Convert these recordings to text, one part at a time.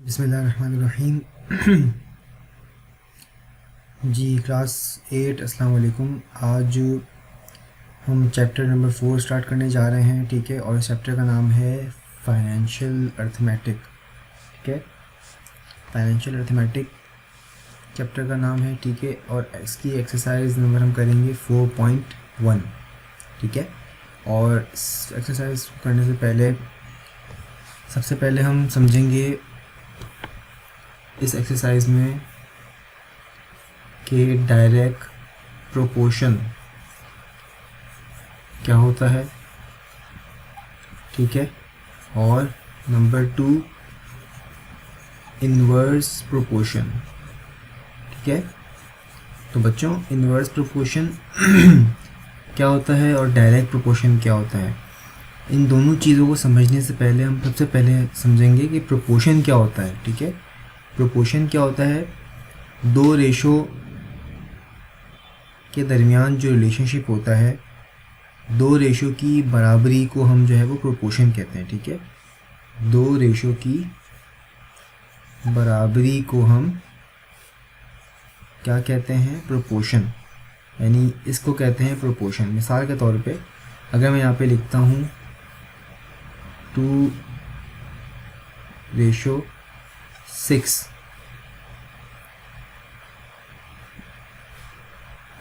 बिस्मिल्लाहिर्रहमानिर्रहीम। जी क्लास 8 अस्सलाम वालेकुम। आज हम चैप्टर नंबर 4 स्टार्ट करने जा रहे हैं, ठीक है। और इस चैप्टर का नाम है फाइनेंशियल अर्थमेटिक, ठीक है। फाइनेंशियल अर्थमेटिक चैप्टर का नाम है, ठीक है। और इसकी एक्सरसाइज नंबर हम करेंगे 4.1, ठीक है। और इस एक्सरसाइज करने से पहले सबसे पहले हम समझेंगे इस एक्सरसाइज में कि डायरेक्ट प्रोपोर्शन क्या होता है, ठीक है। और नंबर 2 इन्वर्स प्रोपोर्शन, ठीक है। तो बच्चों, इन्वर्स प्रोपोर्शन क्या होता है और डायरेक्ट प्रोपोर्शन क्या होता है, इन दोनों चीज़ों को समझने से पहले हम सबसे पहले समझेंगे कि प्रोपोर्शन क्या होता है, ठीक है। प्रोपोर्शन क्या होता है? दो रेशो के दरमियान जो रिलेशनशिप होता है, दो रेशो की बराबरी को हम जो है वो प्रोपोर्शन कहते हैं, ठीक है। दो रेशो की बराबरी को हम क्या कहते हैं? प्रोपोर्शन, यानी इसको कहते हैं प्रोपोर्शन। मिसाल के तौर पे अगर मैं यहाँ पे लिखता हूँ 2:6,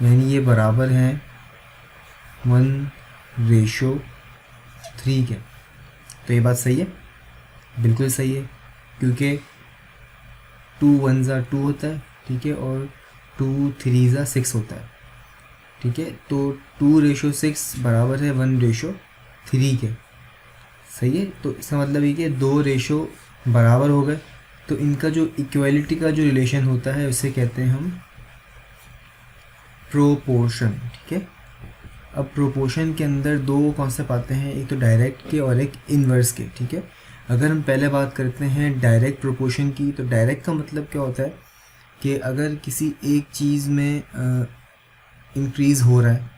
यानी ये बराबर हैं 1:3 के। तो ये बात सही है, बिल्कुल सही है, क्योंकि 2 1 2 होता है, ठीक है। और 2 3 6 होता है, ठीक है। तो 2:6 बराबर है 1:3 के, सही है। तो इसका मतलब ये कि दो रेशो बराबर हो गए, तो इनका जो इक्वलिटी का जो रिलेशन होता है उसे कहते हैं हम प्रोपोर्शन, ठीक है। अब प्रोपोर्शन के अंदर दो कॉन्सेप्ट आते हैं, एक तो डायरेक्ट के और एक इन्वर्स के, ठीक है। अगर हम पहले बात करते हैं डायरेक्ट प्रोपोर्शन की, तो डायरेक्ट का मतलब क्या होता है कि अगर किसी एक चीज़ में इंक्रीज़ हो रहा है,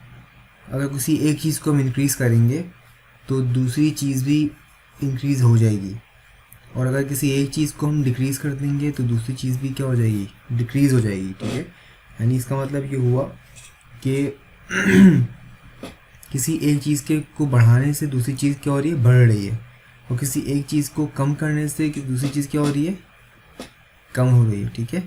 अगर किसी एक चीज़ को हम इंक्रीज़ करेंगे तो दूसरी चीज़ भी इंक्रीज़ हो जाएगी, और अगर किसी एक चीज़ को हम डिक्रीज़ कर देंगे तो दूसरी चीज़ भी क्या हो जाएगी? डिक्रीज़ हो जाएगी, ठीक है। यानी इसका मतलब ये हुआ कि किसी एक चीज़ के को बढ़ाने से दूसरी चीज़ क्या हो रही है? बढ़ रही है। और किसी एक चीज़ को कम करने से दूसरी चीज़ क्या हो रही है? कम हो रही है, ठीक है।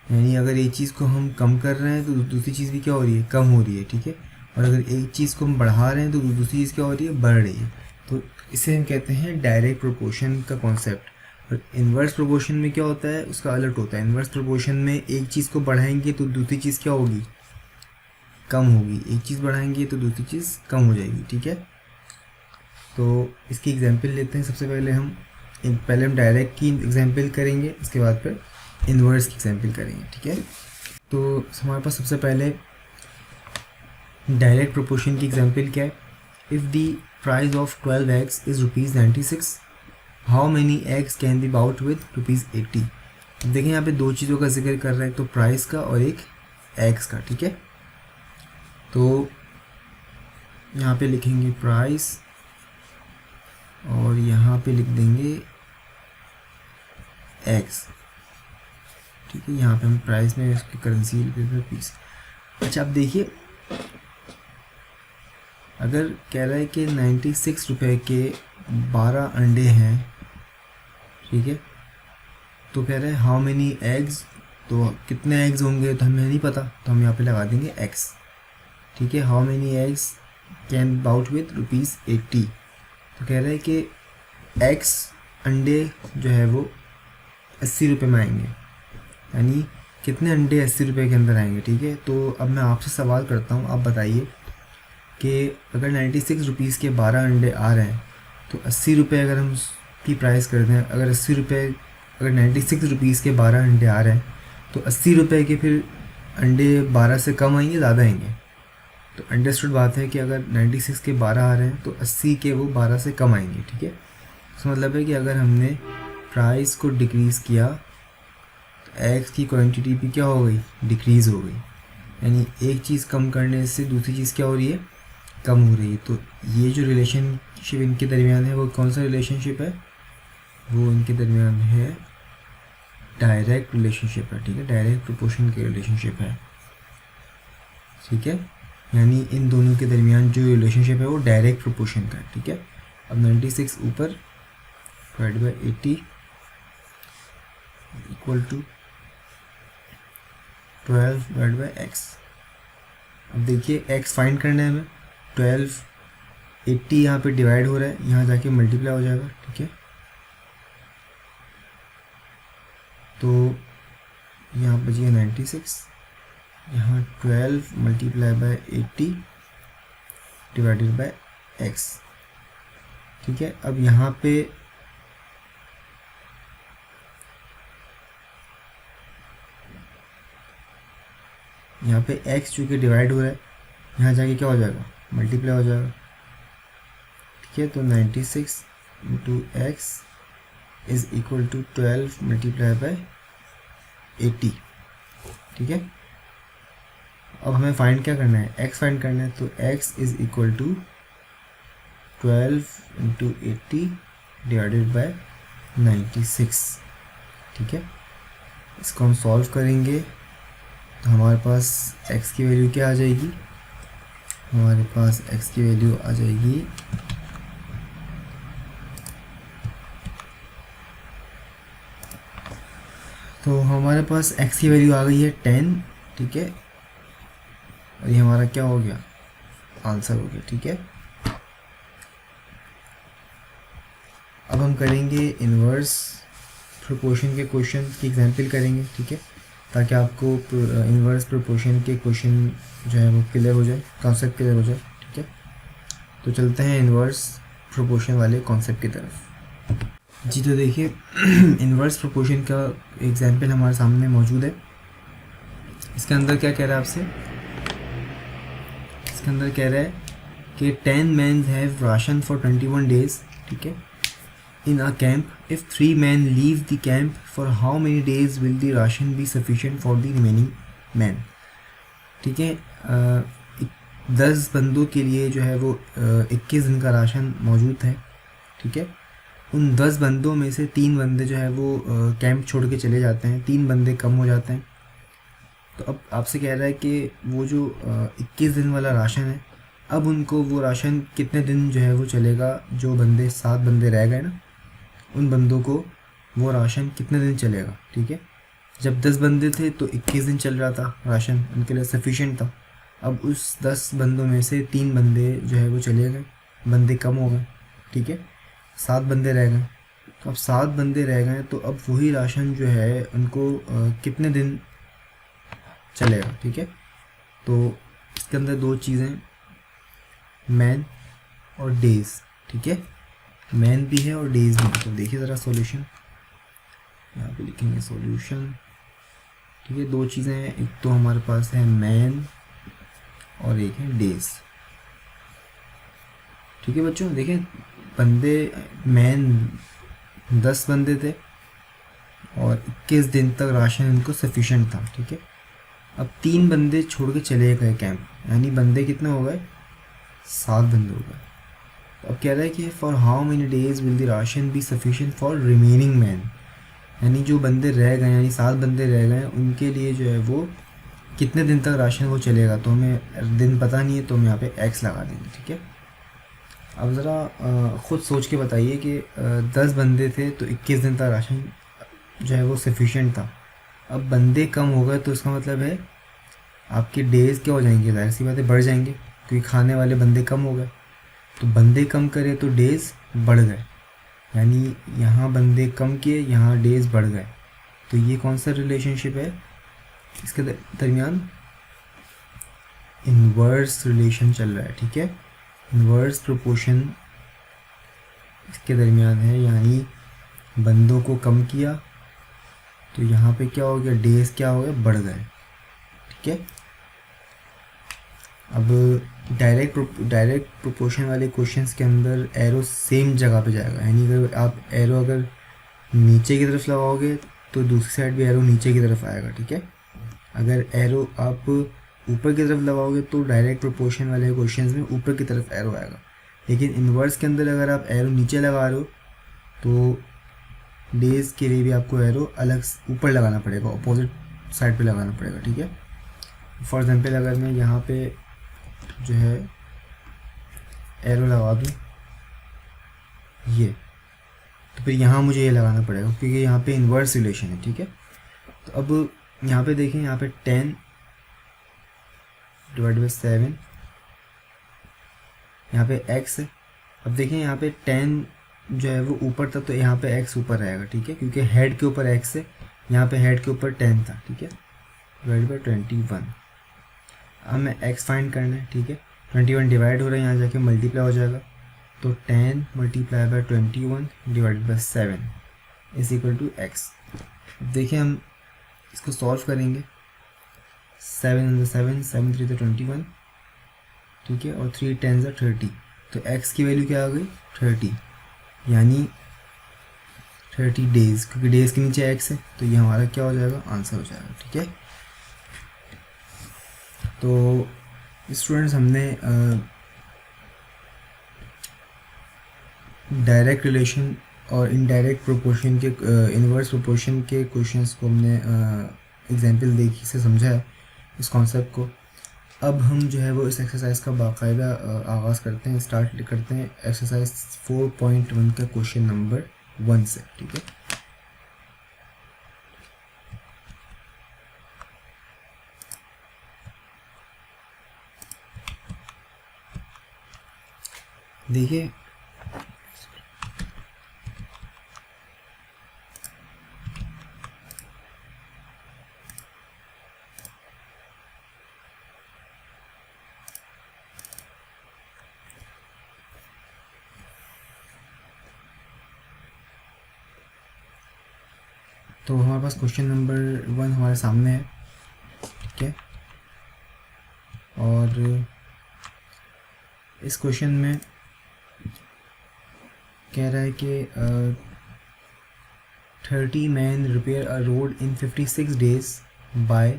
यानी अगर एक चीज़ को हम कम कर रहे हैं तो दूसरी चीज़ भी क्या हो रही है? कम हो रही है, ठीक है। और अगर एक चीज़ को हम बढ़ा रहे हैं तो दूसरी चीज़ क्या हो रही है? बढ़ रही है। तो इसे हम कहते हैं डायरेक्ट प्रोपोर्शन का कॉन्सेप्ट। और इन्वर्स प्रोपोर्शन में क्या होता है? उसका अलग होता है। इन्वर्स प्रोपोर्शन में एक चीज़ को बढ़ाएंगे तो दूसरी चीज़ क्या होगी? कम होगी। एक चीज़ बढ़ाएंगे तो दूसरी चीज़ कम हो जाएगी, ठीक है। तो इसकी एग्जांपल लेते हैं। सबसे पहले हम डायरेक्ट की एग्जांपल करेंगे, इसके बाद फिर इन्वर्स की एग्जांपल करेंगे, ठीक है। तो हमारे पास सबसे पहले डायरेक्ट प्रोपोर्शन की एग्जांपल क्या है? If the price of 12 eggs is ₹96, how many eggs can be bought with ₹80। देखें यहाँ पे दो चीज़ों का जिक्र कर रहा है, एक तो प्राइस का और एक एग्स का, ठीक है। तो यहाँ पे लिखेंगे प्राइस और यहाँ पे लिख देंगे एग्स, ठीक है। यहाँ पे हम प्राइस में उसकी करेंसी पीस। अच्छा, अब देखिए, अगर कह रहा है कि 96 रुपये के 12 अंडे हैं, ठीक है। तो कह रहा है हाउ मेनी एग्स, तो कितने एग्स होंगे तो हमें नहीं पता, तो हम यहाँ पे लगा देंगे एक्स, ठीक है। How many eggs can bought with ₹80। तो कह रहा है कि एक्स अंडे जो है वो 80 रुपये में आएंगे, यानी कितने अंडे 80 रुपये के अंदर आएंगे, ठीक है। तो अब मैं आपसे सवाल करता हूँ, आप बताइए कि अगर 96 रुपीज़ के 12 अंडे आ रहे हैं तो 80 रुपये अगर हम की प्राइस कर दें, अगर 80 रुपये, अगर 96 रुपीज़ के 12 अंडे आ रहे हैं तो 80 रुपये के फिर अंडे 12 से कम आएंगे, ज़्यादा आएंगे? तो अंडरस्टूड बात है कि अगर 96 के 12 आ रहे हैं तो 80 के वो 12 से कम आएंगे, ठीक है। इसका मतलब है कि अगर हमने प्राइस को डिक्रीज़ किया तो एग्स की क्वांटिटी भी क्या हो गई? डिक्रीज़ हो गई। यानी एक चीज़ कम करने से दूसरी चीज़ क्या हो रही है? कम हो रही है। तो ये जो रिलेशनशिप इनके दरमियान है वो कौन सा रिलेशनशिप है? वो इनके दरमियान है डायरेक्ट रिलेशनशिप है, ठीक है, डायरेक्ट प्रोपोर्शन की रिलेशनशिप है, ठीक है, यानी इन दोनों के दरमियान जो रिलेशनशिप है वो डायरेक्ट प्रोपोर्शन का है, ठीक है। अब 96 ऊपर divide by 80 equal to 12 divide by x. अब देखिए एक्स फाइंड करना है हमें, 12 80 यहाँ पे डिवाइड हो रहा है, यहाँ जाके मल्टीप्लाई हो जाएगा, ठीक है। तो यहाँ बचिए 96, यहाँ 12 multiply by 80 divided bye x, ठीक है। अब यहाँ पे x चूँकि डिवाइड हो रहा है, यहाँ जाके क्या हो जाएगा, मल्टीप्लाई हो जाएगा, ठीक है। तो 96 into x is equal to 12 multiply by 80, ठीक है। अब हमें फाइंड क्या करना है, x फाइंड करना है, तो x is equal to 12 into 80 divided by 96, ठीक है। इसको हम सॉल्व करेंगे तो हमारे पास x की वैल्यू क्या आ जाएगी, हमारे पास x की वैल्यू आ जाएगी तो हमारे पास x की वैल्यू आ गई है 10, ठीक है। और ये हमारा क्या हो गया, आंसर हो गया, ठीक है। अब हम करेंगे इन्वर्स प्रोपोर्शन के क्वेश्चन की एग्जांपल करेंगे, ठीक है, ताकि आपको इन्वर्स प्रोपोर्शन के क्वेश्चन जो है वो क्लियर हो जाए, कॉन्सेप्ट क्लियर हो जाए, ठीक है। तो चलते हैं इन्वर्स प्रोपोर्शन वाले कॉन्सेप्ट की तरफ। जी तो देखिए इन्वर्स प्रोपोर्शन का एग्जांपल हमारे सामने मौजूद है। इसके अंदर क्या कह रहा है आपसे, इसके अंदर कह रहा है कि 10 men have ration for 21 days, ठीक है, in a camp. If 3 men leave the camp for how many days will the ration be sufficient for the remaining man, ठीक है। 10 बंदों के लिए जो है वो 21 दिन का राशन मौजूद है, ठीक है। उन 10 बंदों में से 3 बंदे जो है वो कैंप छोड़ के चले जाते हैं, 3 बंदे कम हो जाते हैं। तो अब आपसे कह रहा है कि वो जो 21 दिन वाला राशन है, अब उनको वो राशन कितने दिन जो है वो चलेगा, जो बंदे 7 बंदे रह गए ना, उन बंदों को वो राशन कितने दिन चलेगा, ठीक है। जब 10 बंदे थे तो 21 दिन चल रहा था राशन, उनके लिए सफिशिएंट था। अब उस 10 बंदों में से 3 बंदे जो है वो चले गए, बंदे कम हो गए, ठीक है, 7 बंदे रह गए। तो अब 7 बंदे रह गए तो अब वही राशन जो है उनको कितने दिन चलेगा, ठीक है। तो इसके अंदर 2 चीज़ें, मैन और डेज, ठीक है, मैन भी है और डेज भी है। तो देखिए ज़रा सॉल्यूशन, यहाँ पे लिखेंगे सॉल्यूशन, ठीक है। 2 चीज़ें हैं, एक तो हमारे पास है मैन और एक है डेज, ठीक है बच्चों। देखें बंदे, मैन 10 बंदे थे और 21 दिन तक राशन उनको सफिशिएंट था, ठीक है। अब 3 बंदे छोड़ के चले गए कैंप, यानी बंदे कितने हो गए, 7 बंदे हो गए। तो अब कह रहा है कि for how many days will the ration be sufficient for remaining man, यानी जो बंदे रह गए, यानी 7 बंदे रह गए, उनके लिए जो है वो कितने दिन तक राशन वो चलेगा। तो हमें दिन पता नहीं है, तो हम यहाँ पे x लगा देंगे, ठीक है। अब ज़रा ख़ुद सोच के बताइए कि 10 बंदे थे तो 21 दिन तक राशन जो है वो सफिशिएंट था। अब बंदे कम हो गए तो इसका मतलब है आपके डेज़ क्या हो जाएंगे, ज़ाहिर सी बात है बढ़ जाएंगे, क्योंकि खाने वाले बंदे कम हो गए। तो बंदे कम करे तो डेज़ बढ़ गए, यानी यहाँ बंदे कम किए, यहाँ डेज़ बढ़ गए। तो ये कौन सा रिलेशनशिप है, इसके दरमियान इन्वर्स रिलेशन चल रहा है, ठीक है। इन्वर्स प्रोपोर्शन इसके दरमियान है, यानी बंदों को कम किया तो यहाँ पे क्या हो गया, डेज क्या हो गया, बढ़ गए, ठीक है। अब डायरेक्ट प्रोपोर्शन वाले क्वेश्चंस के अंदर एरो सेम जगह पे जाएगा, यानी अगर आप एरो अगर नीचे की तरफ लगाओगे तो दूसरी साइड भी एरो नीचे की तरफ आएगा, ठीक है। अगर एरो आप ऊपर की तरफ लगाओगे तो डायरेक्ट प्रोपोर्शन वाले क्वेश्चंस में ऊपर की तरफ एरो आएगा। लेकिन इन्वर्स के अंदर अगर आप एरो नीचे लगा रहे हो तो डेज़ के लिए भी आपको एरो अलग ऊपर लगाना पड़ेगा, अपोजिट साइड पे लगाना पड़ेगा, ठीक है। फॉर एग्जांपल अगर मैं यहाँ पे जो है एरो लगा दूँ ये, तो फिर यहाँ मुझे ये लगाना पड़ेगा क्योंकि यहाँ पे इन्वर्स रिलेशन है, ठीक है। तो अब यहाँ पे देखें, यहाँ पे 10 डिवाइड बाई 7, यहाँ पे x है। अब देखें यहाँ पे 10 जो है वो ऊपर था, तो यहाँ पे x ऊपर रहेगा, ठीक है, क्योंकि हेड के ऊपर x है, यहाँ पे हेड के ऊपर 10 था, ठीक है, डिवाइड बाई 21। अब मैं x फाइंड करना है, ठीक है। 21 डिवाइड हो रहा है, यहाँ जाके मल्टीप्लाई हो जाएगा, तो 10 multiply by 21 divide by 7 is equal to x। अब देखिए हम इसको सॉल्व करेंगे, 7 × 7, 7 3 21, ठीक है, और 3 10 30, तो x की वैल्यू क्या आ गई 30, यानी 30 डेज़, क्योंकि डेज़ के नीचे x है, तो ये हमारा क्या हो जाएगा, आंसर हो जाएगा, ठीक है। तो स्टूडेंट्स हमने डायरेक्ट रिलेशन और इनडायरेक्ट प्रोपोर्शन के इनवर्स प्रोपोर्शन के क्वेश्चंस को हमने एग्जांपल देखी से समझा है इस कॉन्सेप्ट को। अब हम जो है वो इस एक्सरसाइज का बाकायदा आगाज़ करते हैं, स्टार्ट करते हैं एक्सरसाइज 4.1 का क्वेश्चन नंबर 1 से, ठीक है। देखिए तो हमारे पास क्वेश्चन नंबर 1 हमारे सामने है, ठीक है। और इस क्वेश्चन में कह रहा है कि 30 man repair a road in 56 days by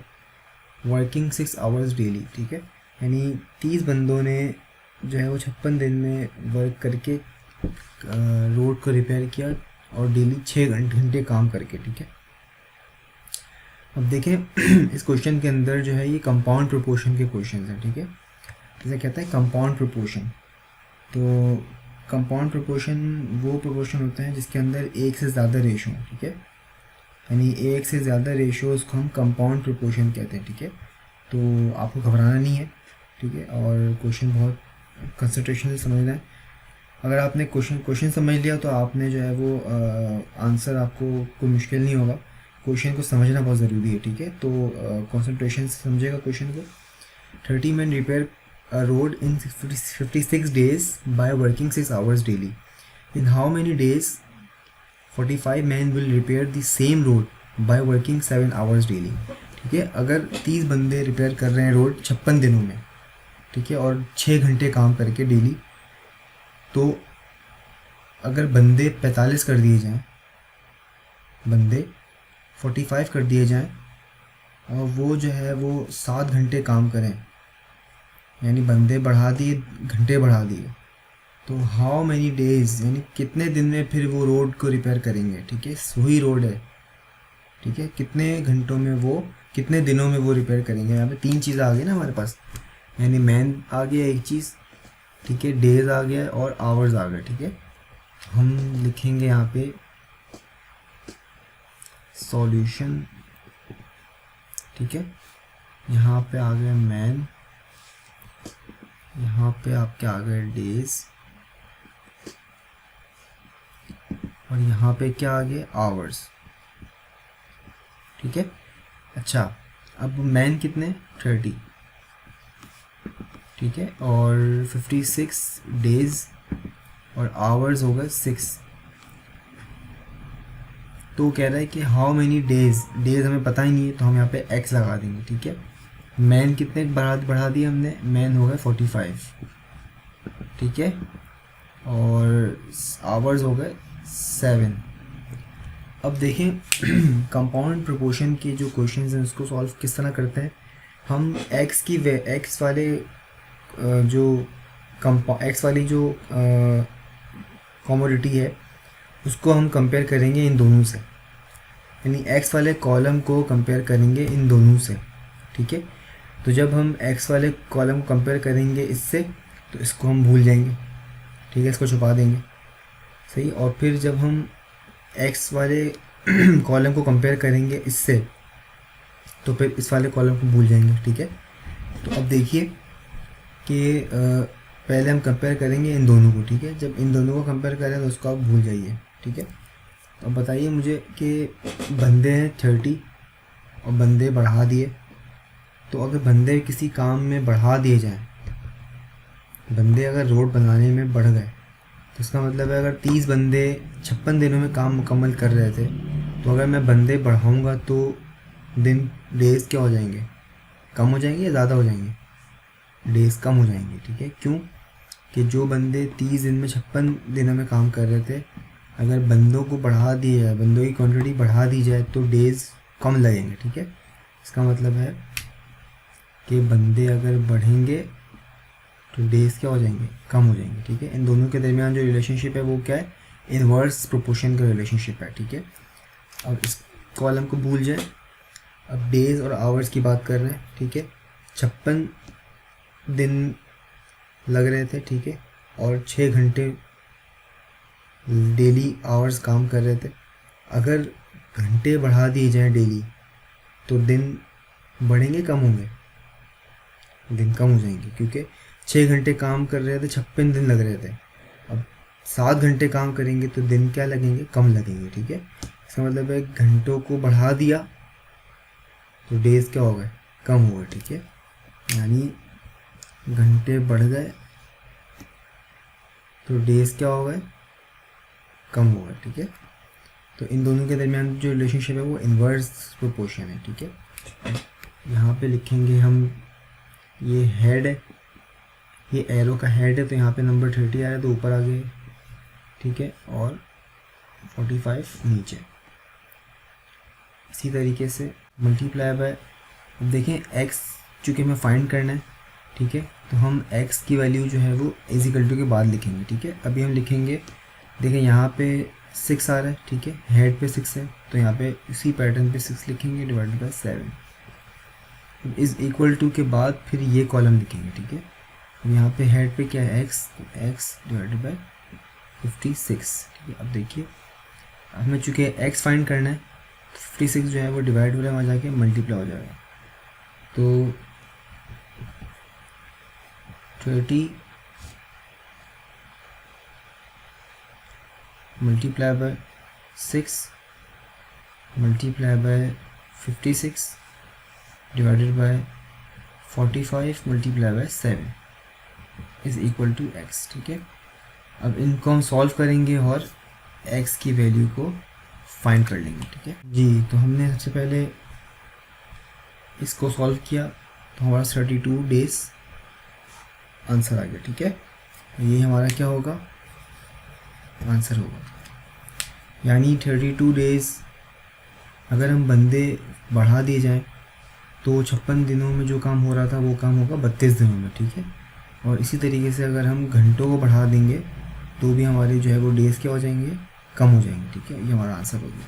working 6 hours daily, ठीक है। यानी 30 बंदों ने जो है वो 56 दिन में वर्क करके रोड को रिपेयर किया और डेली 6 घंटे काम करके, ठीक है। अब देखें इस क्वेश्चन के अंदर जो है ये कंपाउंड प्रोपोर्शन के क्वेश्चन हैं, ठीक है। जैसे कहता है कंपाउंड प्रोपोर्शन, तो कंपाउंड प्रोपोर्शन वो प्रोपोर्शन होता है जिसके अंदर एक से ज़्यादा रेशो, ठीक है, यानी एक से ज़्यादा रेशोज़ को हम कंपाउंड प्रोपोर्शन कहते हैं, ठीक है। तो आपको घबराना नहीं है, ठीक है, और क्वेश्चन बहुत कंसंट्रेशन से समझना है। अगर आपने क्वेश्चन समझ लिया तो आपने जो है वो आंसर आपको कोई मुश्किल नहीं होगा। क्वेश्चन को समझना बहुत ज़रूरी है, ठीक है। तो कंसंट्रेशन से समझेगा क्वेश्चन को। 30 man repair a road in 56 days by working 6 hours daily. In how many days 45 men will repair the same road by working 7 hours daily? ठीक है, अगर 30 बंदे रिपेयर कर रहे हैं रोड 56 दिनों में, ठीक है, और 6 घंटे काम करके डेली, तो अगर बंदे 45 कर दिए जाएं, बंदे 45 कर दिए जाएं और वो जो है वो 7 घंटे काम करें, यानी बंदे बढ़ा दिए, घंटे बढ़ा दिए, तो हाउ मैनी डेज़, यानी कितने दिन में फिर वो रोड को रिपेयर करेंगे, ठीक है। वही रोड है, ठीक है, कितने घंटों में वो, कितने दिनों में वो रिपेयर करेंगे। यहाँ पे 3 चीज़ें आ गई ना हमारे पास, यानी मैन आ गया एक चीज़, ठीक है, डेज आ गया और आवर्स आ गया, ठीक है। हम लिखेंगे यहाँ पे सॉल्यूशन, ठीक है। यहाँ पे आ गया मैन, यहाँ पे आपके आ गए डेज, और यहाँ पे क्या आ गया आवर्स, ठीक है। अच्छा, अब मैन कितने 30, ठीक है, और 56 डेज और आवर्स हो गए 6। तो कह रहा है कि हाउ मैनी डेज, डेज हमें पता ही नहीं है, तो हम यहाँ पे x लगा देंगे, ठीक है। मैन कितने बढ़ा दिए हमने, मैन हो गए 45, ठीक है, और आवर्स हो गए 7। अब देखें कंपाउंड प्रोपोर्शन के जो क्वेश्चंस हैं उसको सॉल्व किस तरह करते हैं। हम x वाले जो x वाली जो कमोडिटी है उसको हम कंपेयर करेंगे इन दोनों से, यानी एक्स वाले कॉलम को कंपेयर करेंगे इन दोनों से, ठीक है। तो जब हम एक्स वाले कॉलम को कंपेयर करेंगे इससे, तो इसको हम भूल जाएंगे, ठीक है, इसको छुपा देंगे, सही। और फिर जब हम एक्स वाले कॉलम को कंपेयर करेंगे इससे, तो फिर इस वाले कॉलम को भूल जाएंगे, ठीक है। तो अब देखिए कि पहले हम कंपेयर करेंगे इन दोनों को, ठीक है। जब इन दोनों को कंपेयर करें तो उसको आप भूल जाइए, ठीक है। तो अब बताइए मुझे कि बंदे हैं 30 और बंदे बढ़ा दिए, तो अगर बंदे किसी काम में बढ़ा दिए जाएं, बंदे अगर रोड बनाने में बढ़ गए, तो इसका मतलब है अगर 30 बंदे 56 दिनों में काम मुकम्मल कर रहे थे, तो अगर मैं बंदे बढ़ाऊंगा तो डेज़ क्या हो जाएंगे, कम हो जाएंगे या ज़्यादा हो जाएंगे, डेज़ कम हो जाएंगे, ठीक है। क्यों कि जो बंदे 30 दिन में 56 दिनों में काम कर रहे थे, अगर बंदों को बढ़ा दिया जाए, बंदों की क्वांटिटी बढ़ा दी जाए तो डेज़ कम लगेंगे, ठीक है। इसका मतलब है कि बंदे अगर बढ़ेंगे तो डेज़ क्या हो जाएंगे, कम हो जाएंगे, ठीक है। इन दोनों के दरमियान जो रिलेशनशिप है वो क्या है, इनवर्स प्रोपोर्शन का रिलेशनशिप है, ठीक है। अब इस कॉलम को भूल जाए, अब डेज़ और आवर्स की बात कर रहे हैं, ठीक है। 56 दिन लग रहे थे, ठीक है, और 6 घंटे डेली आवर्स काम कर रहे थे। अगर घंटे बढ़ा दिए जाएँ डेली, तो दिन बढ़ेंगे कम होंगे, दिन कम हो जाएंगे, क्योंकि 6 घंटे काम कर रहे थे, 56 दिन लग रहे थे। अब 7 घंटे काम करेंगे तो दिन क्या लगेंगे, कम लगेंगे, ठीक है। इसका मतलब है घंटों को बढ़ा दिया तो डेज़ क्या हो गए, कम हो गए, ठीक है। यानी घंटे बढ़ गए तो डेज़ क्या हो गए, कम हो गए, ठीक है। तो इन दोनों के दरमियान जो रिलेशनशिप है वो इन्वर्स प्रोपोर्शन है, ठीक है। यहाँ पे लिखेंगे हम, ये हेड है, ये एरो का हेड है, तो यहाँ पे नंबर 30 आया तो ऊपर आ गए, ठीक है, और 45 नीचे। इसी तरीके से मल्टीप्लाई बाय, अब देखें एक्स चूँकि हमें फाइंड करना है, ठीक है, तो हम एक्स की वैल्यू जो है वो इजिकल टू के बाद लिखेंगे, ठीक है। अभी हम लिखेंगे, देखें यहाँ पे 6 आ रहा है, ठीक है, हेड पे 6 है, तो यहाँ पे इसी पैटर्न पे 6 लिखेंगे divided by 7 is equal to के बाद फिर ये कॉलम लिखेंगे, ठीक है। यहाँ पे हेड पे क्या है, एक्स, तो एक्स डिवाइडेड बाय 56, ठीक है। अब देखिए हमें चूँकि एक्स फाइंड करना है, तो 56 जो है वो डिवाइड हो रहा है, वहाँ जाके मल्टीप्लाई हो जाएगा, तो 30 multiply by 6 multiply by 56 divided by 45 multiply by 7 is equal to x, ठीक है। अब इनको हम सॉल्व करेंगे और एक्स की वैल्यू को फाइंड कर लेंगे, ठीक है जी। तो हमने सबसे पहले इसको सॉल्व किया, तो हमारा 32 डेज़ आंसर आ गया, ठीक है। ये हमारा क्या होगा, आंसर होगा, यानी 32 डेज़ अगर हम बंदे बढ़ा दिए जाएं तो 56 दिनों में जो काम हो रहा था वो काम होगा 32 दिनों में, ठीक है। और इसी तरीके से अगर हम घंटों को बढ़ा देंगे तो भी हमारे जो है वो डेज़ क्या हो जाएंगे, कम हो जाएंगे, ठीक है। ये हमारा आंसर हो गया।